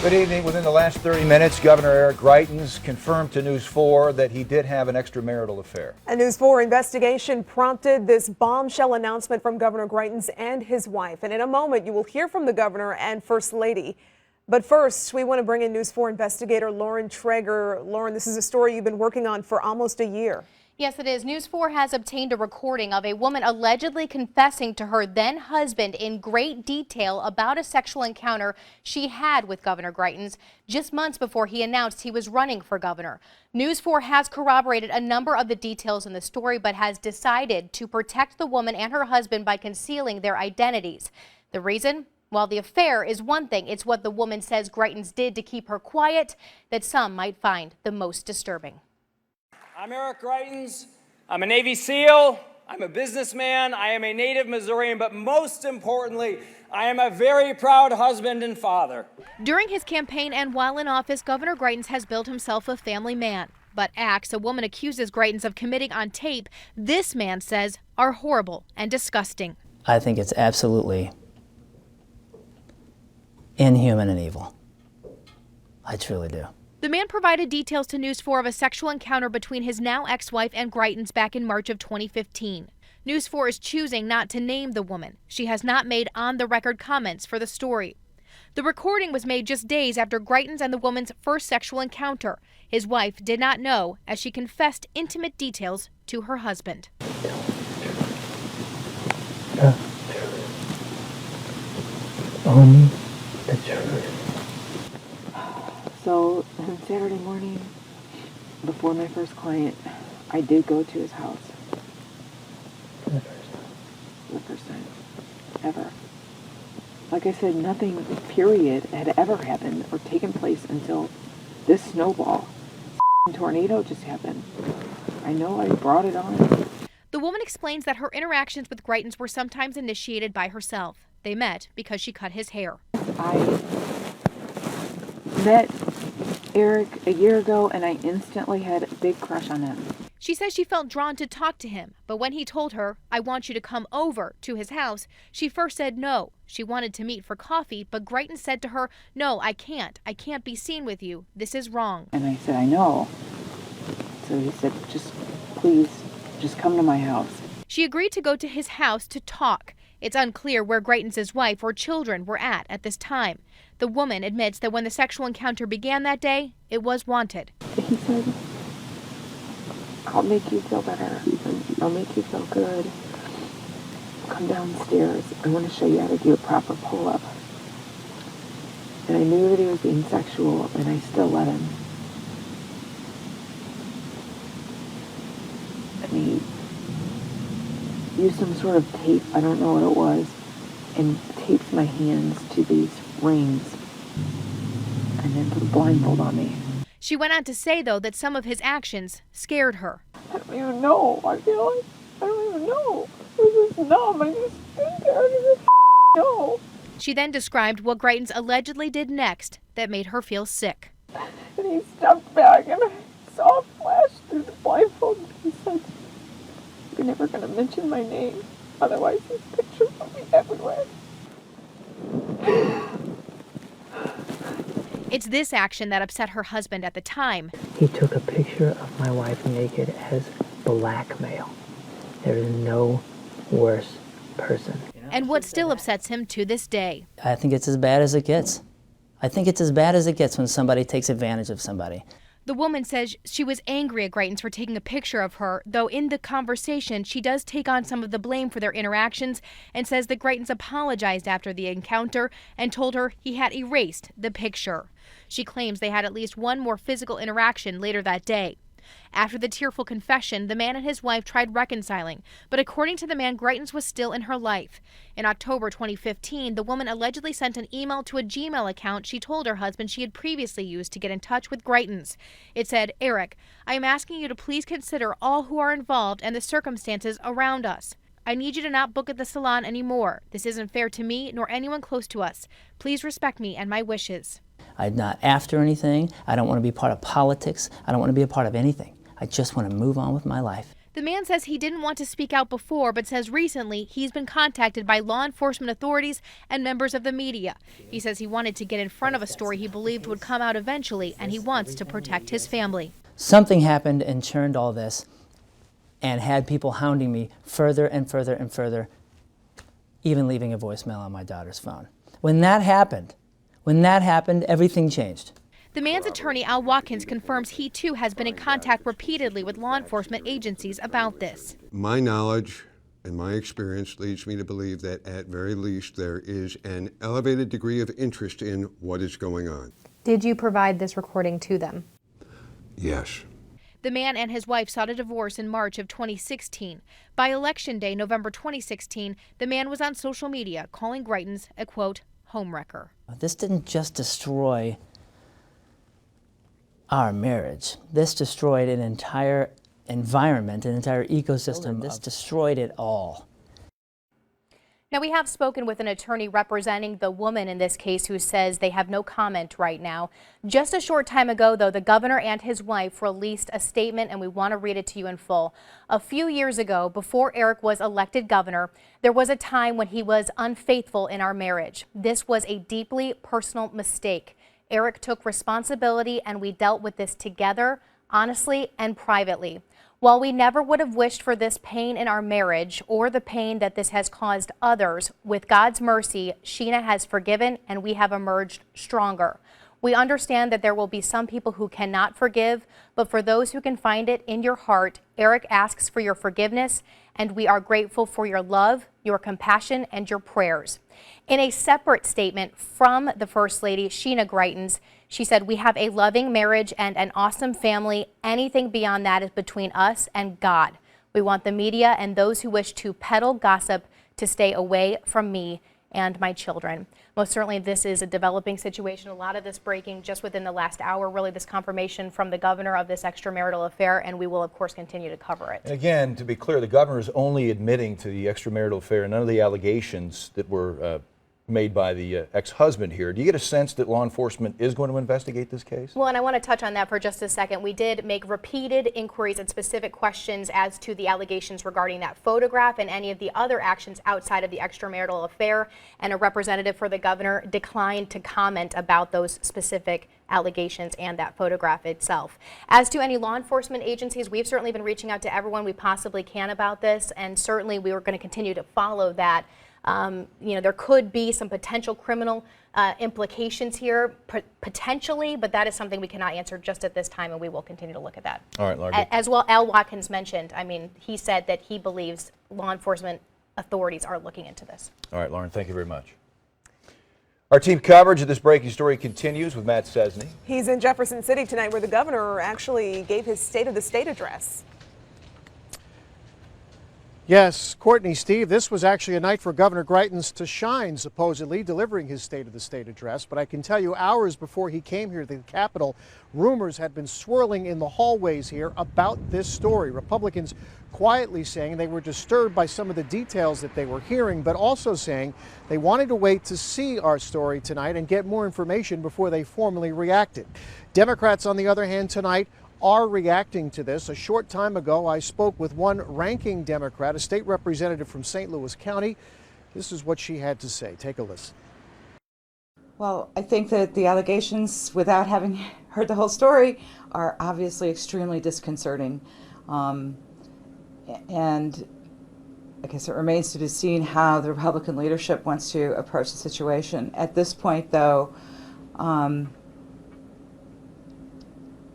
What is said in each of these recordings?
Good evening. Within the last 30 minutes, Governor Eric Greitens confirmed to News 4 that he did have an extramarital affair. A News 4 investigation prompted this bombshell announcement from Governor Greitens and his wife. And in a moment, you will hear from the governor and First Lady. But first, we want to bring in News 4 investigator Lauren Traeger. Lauren, this is a story you've been working on for almost a year. Yes, it is. News 4 has obtained a recording of a woman allegedly confessing to her then husband in great detail about a sexual encounter she had with Governor Greitens just months before he announced he was running for governor. News 4 has corroborated a number of the details in the story, but has decided to protect the woman and her husband by concealing their identities. The reason? Well, the affair is one thing. It's what the woman says Greitens did to keep her quiet that some might find the most disturbing. I'm Eric Greitens. I'm a Navy SEAL. I'm a businessman. I am a native Missourian, but most importantly, I am a very proud husband and father. During his campaign and while in office, Governor Greitens has built himself a family man. But acts a woman accuses Greitens of committing on tape, this man says are horrible and disgusting. I think it's absolutely inhuman and evil. I truly do. The man provided details to News 4 of a sexual encounter between his now ex-wife and Greitens back in March of 2015. News 4 is choosing not to name the woman. She has not made on-the-record comments for the story. The recording was made just days after Greitens and the woman's first sexual encounter. His wife did not know, as she confessed intimate details to her husband. Only the truth. So on Saturday morning, before my first client, I did go to his house. For the first time. The first time ever. Like I said, nothing, period, had ever happened or taken place until this snowball tornado just happened. I know I brought it on. The woman explains that her interactions with Greitens were sometimes initiated by herself. They met because she cut his hair. I met Eric a year ago and I instantly had a big crush on him. She says she felt drawn to talk to him, but when he told her, "I want you to come over to his house," she first said no. She wanted to meet for coffee, but Greitens said to her, "No, I can't. I can't be seen with you. This is wrong." And I said, "I know." So he said, please, just come to my house. She agreed to go to his house to talk. It's unclear where Greitens' wife or children were at this time. The woman admits that when the sexual encounter began that day, it was wanted. He said, "I'll make you feel better. I'll make you feel good. Come downstairs. I want to show you how to do a proper pull-up." And I knew that he was being sexual, and I still let him. And he used some sort of tape, I don't know what it was, and taped my hands to these rings, and then put a blindfold on me. She went on to say, though, that some of his actions scared her. I don't even know. I feel like I don't even know. I was just numb. I just stood there. I didn't know. She then described what Greitens allegedly did next that made her feel sick. And he stepped back, and I saw a flash through the blindfold. He said, "You're never going to mention my name. Otherwise, these pictures will be everywhere." It's this action that upset her husband at the time. He took a picture of my wife naked as blackmail. There is no worse person. And what still upsets him to this day. I think it's as bad as it gets. I think it's as bad as it gets when somebody takes advantage of somebody. The woman says she was angry at Greitens for taking a picture of her, though in the conversation she does take on some of the blame for their interactions and says that Greitens apologized after the encounter and told her he had erased the picture. She claims they had at least one more physical interaction later that day. After the tearful confession, the man and his wife tried reconciling, but according to the man, Greitens was still in her life. In October 2015, the woman allegedly sent an email to a Gmail account she told her husband she had previously used to get in touch with Greitens. It said, "Eric, I am asking you to please consider all who are involved and the circumstances around us. I need you to not book at the salon anymore. This isn't fair to me nor anyone close to us. Please respect me and my wishes." I'm not after anything. I don't want to be part of politics. I don't want to be a part of anything. I just want to move on with my life. The man says he didn't want to speak out before, but says recently he's been contacted by law enforcement authorities and members of the media. He says he wanted to get in front of a story he believed would come out eventually, and he wants to protect his family. Something happened and churned all this and had people hounding me further and further and further, even leaving a voicemail on my daughter's phone. When that happened, everything changed. The man's attorney, Al Watkins, confirms he too has been in contact repeatedly with law enforcement agencies about this. My knowledge and my experience leads me to believe that at very least there is an elevated degree of interest in what is going on. Did you provide this recording to them? Yes. The man and his wife sought a divorce in March of 2016. By Election Day, November 2016, the man was on social media calling Greitens a, quote, homewrecker. This didn't just destroy our marriage. This destroyed an entire environment, an entire ecosystem. This destroyed it all. Now, we have spoken with an attorney representing the woman in this case who says they have no comment right now. Just a short time ago, though, the governor and his wife released a statement, and we want to read it to you in full. A few years ago, before Eric was elected governor, there was a time when he was unfaithful in our marriage. This was a deeply personal mistake. Eric took responsibility, and we dealt with this together, honestly and privately. While we never would have wished for this pain in our marriage or the pain that this has caused others, with God's mercy, Sheena has forgiven and we have emerged stronger. We understand that there will be some people who cannot forgive, but for those who can find it in your heart, Eric asks for your forgiveness, and we are grateful for your love, your compassion, and your prayers. In a separate statement from the First Lady, Sheena Greitens, she said, we have a loving marriage and an awesome family. Anything beyond that is between us and God. We want the media and those who wish to peddle gossip to stay away from me and my children. Most certainly, this is a developing situation. A lot of this breaking just within the last hour, really this confirmation from the governor of this extramarital affair, and we will, of course, continue to cover it. And again, to be clear, the governor is only admitting to the extramarital affair, none of the allegations that were made by the ex-husband here. Do you get a sense that law enforcement is going to investigate this case? Well, and I want to touch on that for just a second. We did make repeated inquiries and specific questions as to the allegations regarding that photograph and any of the other actions outside of the extramarital affair, and a representative for the governor declined to comment about those specific allegations and that photograph itself. As to any law enforcement agencies, we've certainly been reaching out to everyone we possibly can about this, and certainly we were going to continue to follow that. There could be some potential criminal implications here, potentially, but that is something we cannot answer just at this time, and we will continue to look at that. All right, Laura. As well, Al Watkins mentioned, he said that he believes law enforcement authorities are looking into this. All right, Lauren, thank you very much. Our team coverage of this breaking story continues with Matt Cesney. He's in Jefferson City tonight, where the governor actually gave his State of the State address. Yes, Courtney, Steve, this was actually a night for Governor Greitens to shine, supposedly, delivering his State of the State address. But I can tell you, hours before he came here to the Capitol, rumors had been swirling in the hallways here about this story. Republicans quietly saying they were disturbed by some of the details that they were hearing, but also saying they wanted to wait to see our story tonight and get more information before they formally reacted. Democrats, on the other hand, tonight are reacting to this. A short time ago, I spoke with one ranking Democrat, a state representative from St. Louis County. This is what she had to say. Take a listen. Well, I think that the allegations, without having heard the whole story, are obviously extremely disconcerting. And I guess it remains to be seen how the Republican leadership wants to approach the situation. At this point, though,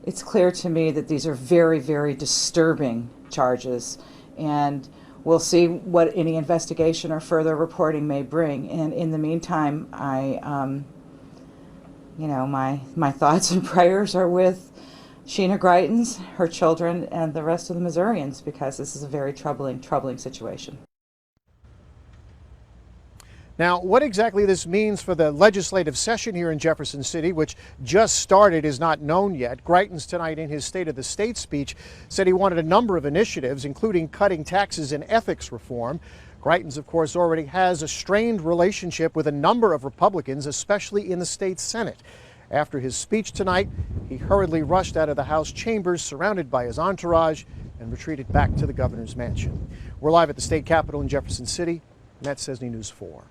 it's clear to me that these are very, very disturbing charges, and we'll see what any investigation or further reporting may bring. And in the meantime, my thoughts and prayers are with Sheena Greitens, her children, and the rest of the Missourians, because this is a very troubling situation. Now, what exactly this means for the legislative session here in Jefferson City, which just started, is not known yet. Greitens tonight in his State of the State speech said he wanted a number of initiatives, including cutting taxes and ethics reform. Greitens, of course, already has a strained relationship with a number of Republicans, especially in the state Senate. After his speech tonight, he hurriedly rushed out of the House chambers, surrounded by his entourage, and retreated back to the governor's mansion. We're live at the state capitol in Jefferson City. Matt Cesney, News 4.